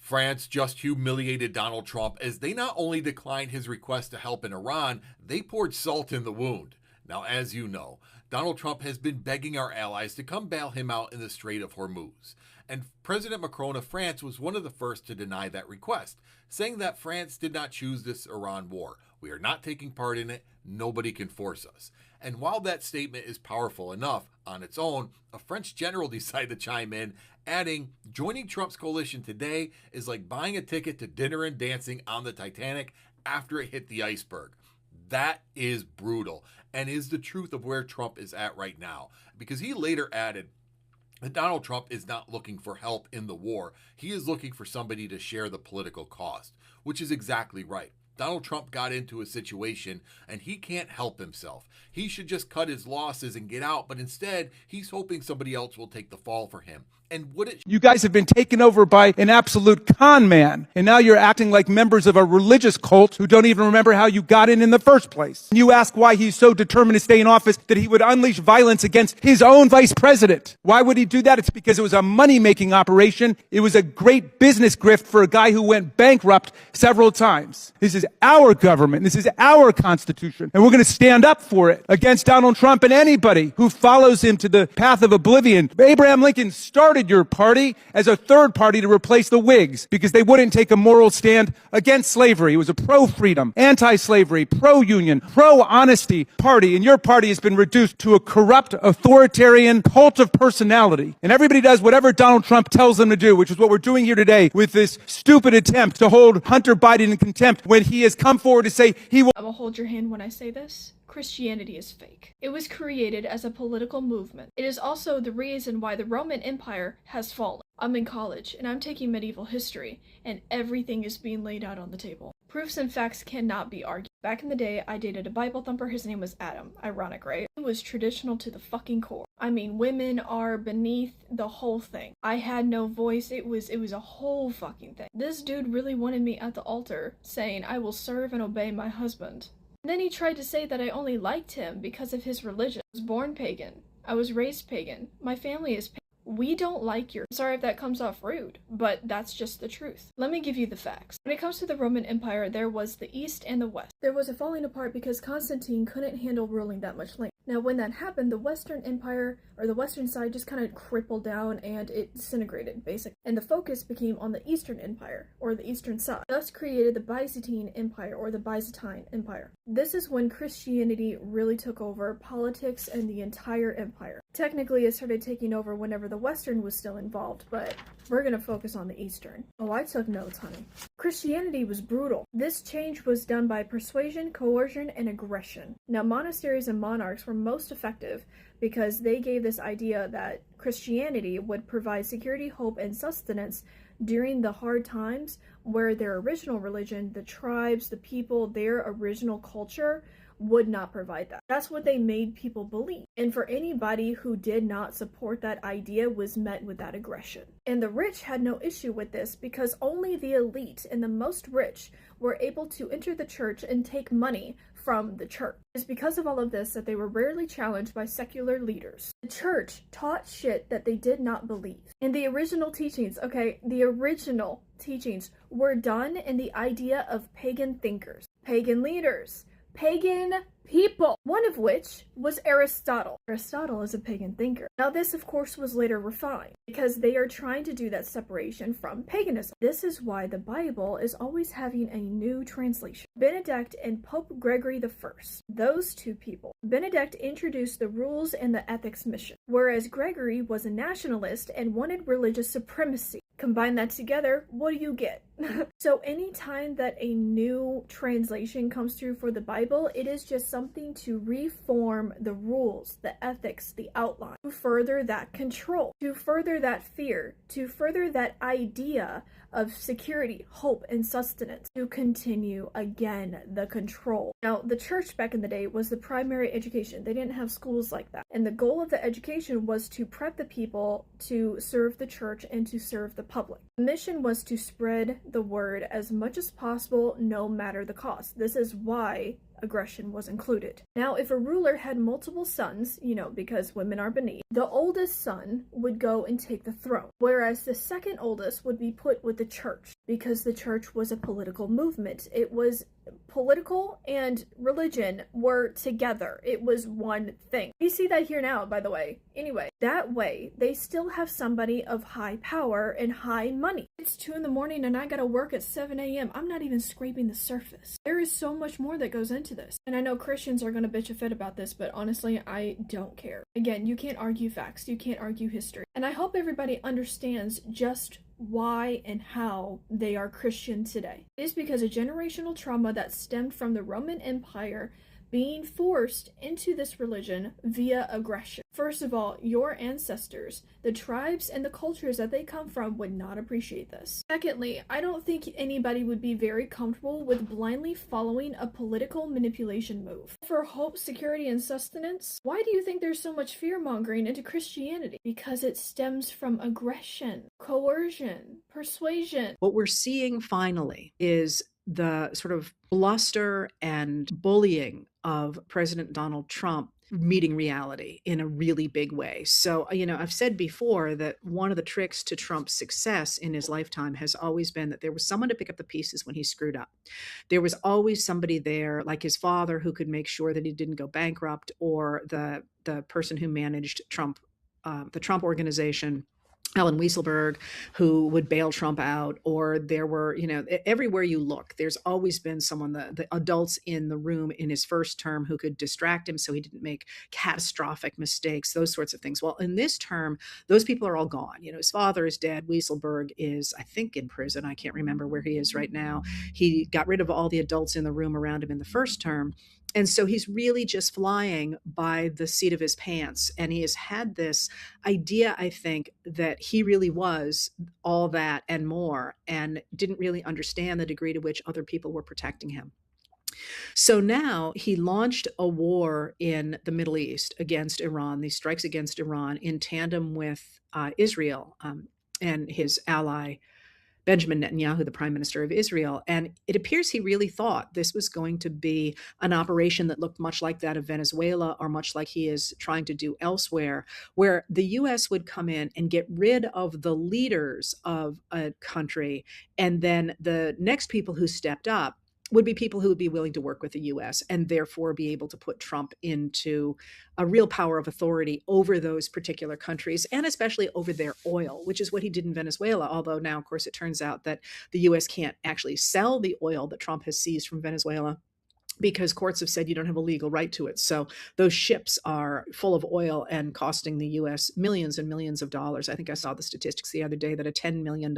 France just humiliated Donald Trump as they not only declined his request to help in Iran, they poured salt in the wound. Now, as you know, Donald Trump has been begging our allies to come bail him out in the Strait of Hormuz. And President Macron of France was one of the first to deny that request, saying that France did not choose this Iran war. We are not taking part in it. Nobody can force us. And while that statement is powerful enough on its own, a French general decided to chime in, adding, joining Trump's coalition today is like buying a ticket to dinner and dancing on the Titanic after it hit the iceberg. That is brutal and is the truth of where Trump is at right now, because he later added that Donald Trump is not looking for help in the war. He is looking for somebody to share the political cost, which is exactly right. Donald Trump got into a situation and he can't help himself. He should just cut his losses and get out, but instead he's hoping somebody else will take the fall for him. And you guys have been taken over by an absolute con man, and now you're acting like members of a religious cult who don't even remember how you got in the first place. You ask why he's so determined to stay in office that he would unleash violence against his own vice president. Why would he do that? It's because it was a money-making operation. It was a great business grift for a guy who went bankrupt several times. This is our government. This is our Constitution, and we're going to stand up for it against Donald Trump and anybody who follows him to the path of oblivion. Abraham Lincoln started your party as a third party to replace the Whigs because they wouldn't take a moral stand against slavery. It was a pro-freedom, anti-slavery, pro-union, pro-honesty party, and your party has been reduced to a corrupt, authoritarian cult of personality. And everybody does whatever Donald Trump tells them to do, which is what we're doing here today with this stupid attempt to hold Hunter Biden in contempt when he has come forward to say he will— I will hold your hand when I say this. Christianity is fake. It was created as a political movement. It is also the reason why the Roman Empire has fallen. I'm in college and I'm taking medieval history, and everything is being laid out on the table. Proofs and facts cannot be argued. Back in the day, I dated a Bible thumper. His name was Adam. Ironic, right? He was traditional to the fucking core. I mean, women are beneath the whole thing. I had no voice. It was a whole fucking thing. This dude really wanted me at the altar saying, I will serve and obey my husband. And then he tried to say that I only liked him because of his religion. I was born pagan. I was raised pagan. My family is pagan. We don't like your— sorry if that comes off rude, but that's just the truth. Let me give you the facts. When it comes to the Roman Empire, there was the East and the West. There was a falling apart because Constantine couldn't handle ruling that much land. Now, when that happened, the Western Empire, or the Western side, just kind of crippled down and it disintegrated, basically. And the focus became on the Eastern Empire, or the Eastern side. Thus created the Byzantine Empire, or the Byzantine Empire. This is when Christianity really took over politics and the entire empire. Technically, it started taking over whenever the Western was still involved, but we're gonna focus on the Eastern. Oh, I took notes, honey. Christianity was brutal. This change was done by persuasion, coercion, and aggression. Now, monasteries and monarchs were most effective because they gave this idea that Christianity would provide security, hope, and sustenance during the hard times where their original religion, the tribes, the people, their original culture would not provide that. That's what they made people believe. And for anybody who did not support that idea was met with that aggression. And the rich had no issue with this because only the elite and the most rich were able to enter the church and take money from the church. It's because of all of this that they were rarely challenged by secular leaders. The church taught shit that they did not believe. And the original teachings, the original teachings were done in the idea of pagan thinkers, pagan leaders, pagan people, one of which was Aristotle. Aristotle is a pagan thinker. Now this, of course, was later refined because they are trying to do that separation from paganism. This is why the Bible is always having a new translation. Benedict and Pope Gregory I, those two people. Benedict introduced the rules and the ethics mission, whereas Gregory was a nationalist and wanted religious supremacy. Combine that together, what do you get? So anytime that a new translation comes through for the Bible, it is just something to reform the rules, the ethics, the outline, to further that control, to further that fear, to further that idea of security, hope, and sustenance, to continue, again, the control. Now, the church back in the day was the primary education. They didn't have schools like that. And the goal of the education was to prep the people to serve the church and to serve the public. The mission was to spread the word as much as possible, no matter the cost. This is why, aggression was included. Now, if a ruler had multiple sons, because women are beneath, the oldest son would go and take the throne, whereas the second oldest would be put with the church, because the church was a political movement. It was political and religion were together. It was one thing. We see that here now, by the way. Anyway, that way, they still have somebody of high power and high money. It's 2 a.m. and I gotta work at 7 a.m. I'm not even scraping the surface. There is so much more that goes into this. And I know Christians are gonna bitch a fit about this, but honestly, I don't care. Again, you can't argue facts. You can't argue history. And I hope everybody understands just why and how they are Christian today. It is because of generational trauma that stemmed from the Roman Empire being forced into this religion via aggression. First of all, your ancestors, the tribes and the cultures that they come from would not appreciate this. Secondly, I don't think anybody would be very comfortable with blindly following a political manipulation move. For hope, security, and sustenance, why do you think there's so much fear-mongering into Christianity? Because it stems from aggression, coercion, persuasion. What we're seeing finally is the sort of bluster and bullying of President Donald Trump meeting reality in a really big way. So, I've said before that one of the tricks to Trump's success in his lifetime has always been that there was someone to pick up the pieces when he screwed up. There was always somebody there, like his father, who could make sure that he didn't go bankrupt, or the person who managed Trump, the Trump organization, Alan Weisselberg, who would bail Trump out, or there were, everywhere you look, there's always been someone, the adults in the room in his first term who could distract him so he didn't make catastrophic mistakes, those sorts of things. Well, in this term, those people are all gone. His father is dead. Weisselberg is, I think, in prison. I can't remember where he is right now. He got rid of all the adults in the room around him in the first term. And so he's really just flying by the seat of his pants. And he has had this idea, I think, that he really was all that and more, and didn't really understand the degree to which other people were protecting him. So now he launched a war in the Middle East against Iran, these strikes against Iran in tandem with Israel and his ally, Benjamin Netanyahu, the prime minister of Israel. And it appears he really thought this was going to be an operation that looked much like that of Venezuela, or much like he is trying to do elsewhere, where the U.S. would come in and get rid of the leaders of a country. And then the next people who stepped up would be people who would be willing to work with the U.S. and therefore be able to put Trump into a real power of authority over those particular countries, and especially over their oil, which is what he did in Venezuela. Although now, of course, it turns out that the U.S. can't actually sell the oil that Trump has seized from Venezuela, because courts have said you don't have a legal right to it. So those ships are full of oil and costing the U.S. millions and millions of dollars. I think I saw the statistics the other day that a $10 million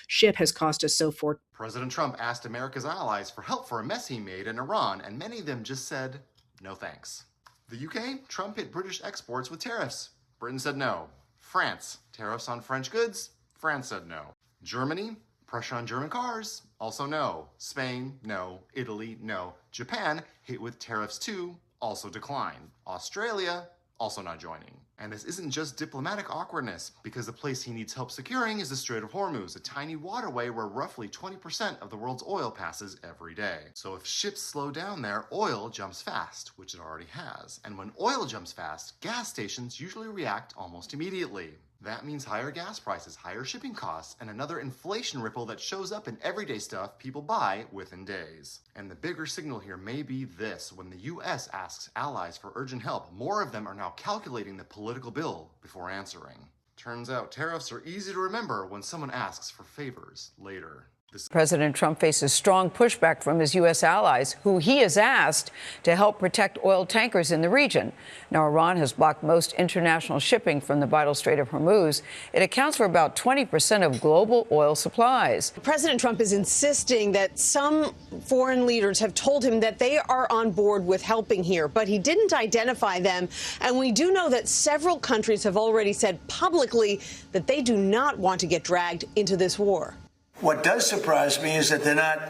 ship has cost us so far. President Trump asked America's allies for help for a mess he made in Iran, and many of them just said, no thanks. The UK, Trump hit British exports with tariffs. Britain said no. France, tariffs on French goods. France said no. Germany, pressure on German cars, also no. Spain, no. Italy, no. Japan, hit with tariffs too, also declined. Australia, also not joining. And this isn't just diplomatic awkwardness, because the place he needs help securing is the Strait of Hormuz, a tiny waterway where roughly 20% of the world's oil passes every day. So if ships slow down there, oil jumps fast, which it already has. And when oil jumps fast, gas stations usually react almost immediately. That means higher gas prices, higher shipping costs, and another inflation ripple that shows up in everyday stuff people buy within days. And the bigger signal here may be this: when the US asks allies for urgent help, more of them are now calculating the political bill before answering. Turns out tariffs are easy to remember when someone asks for favors later. President Trump faces strong pushback from his U.S. allies, who he has asked to help protect oil tankers in the region. Now, Iran has blocked most international shipping from the vital Strait of Hormuz. It accounts for about 20% of global oil supplies. President Trump is insisting that some foreign leaders have told him that they are on board with helping here, but he didn't identify them. And we do know that several countries have already said publicly that they do not want to get dragged into this war. What does surprise me is that they're not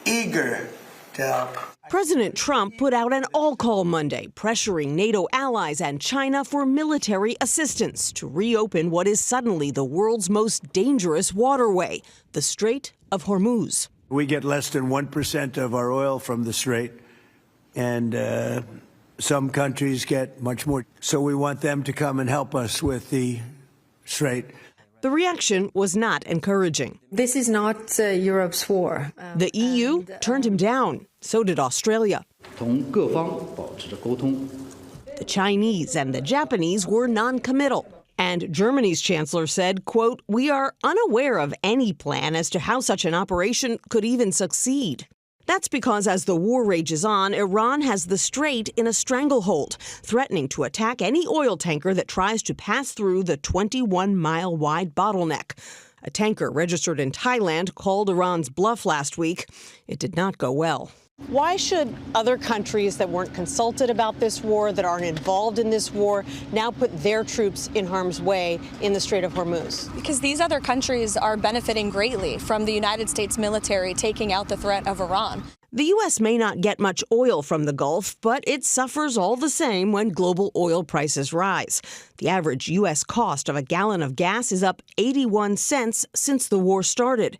eager to help. President Trump put out an all-call Monday, pressuring NATO allies and China for military assistance to reopen what is suddenly the world's most dangerous waterway, the Strait of Hormuz. We get less than 1% of our oil from the Strait. and some countries get much more. So we want them to come and help us with the strait. The reaction was not encouraging. This is not Europe's war. The EU turned him down. So did Australia. The Chinese and the Japanese were non-committal. And Germany's chancellor said, quote, "We are unaware of any plan as to how such an operation could even succeed." That's because as the war rages on, Iran has the strait in a stranglehold, threatening to attack any oil tanker that tries to pass through the 21-mile-wide bottleneck. A tanker registered in Thailand called Iran's bluff last week. It did not go well. Why should other countries that weren't consulted about this war, that aren't involved in this war, now put their troops in harm's way in the Strait of Hormuz? Because these other countries are benefiting greatly from the United States military taking out the threat of Iran. The U.S. may not get much oil from the Gulf, but it suffers all the same when global oil prices rise. The average U.S. cost of a gallon of gas is up 81 cents since the war started.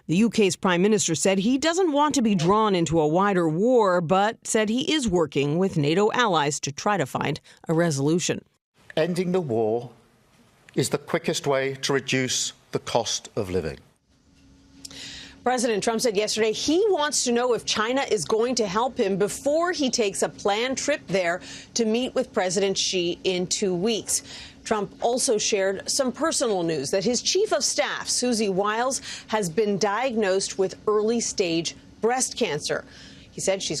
The UK's Prime Minister said he doesn't want to be drawn into a wider war, but said he is working with NATO allies to try to find a resolution. Ending the war is the quickest way to reduce the cost of living. President Trump said yesterday he wants to know if China is going to help him before he takes a planned trip there to meet with President Xi in 2 weeks. Trump also shared some personal news that his chief of staff, Susie Wiles, has been diagnosed with early-stage breast cancer. He said she's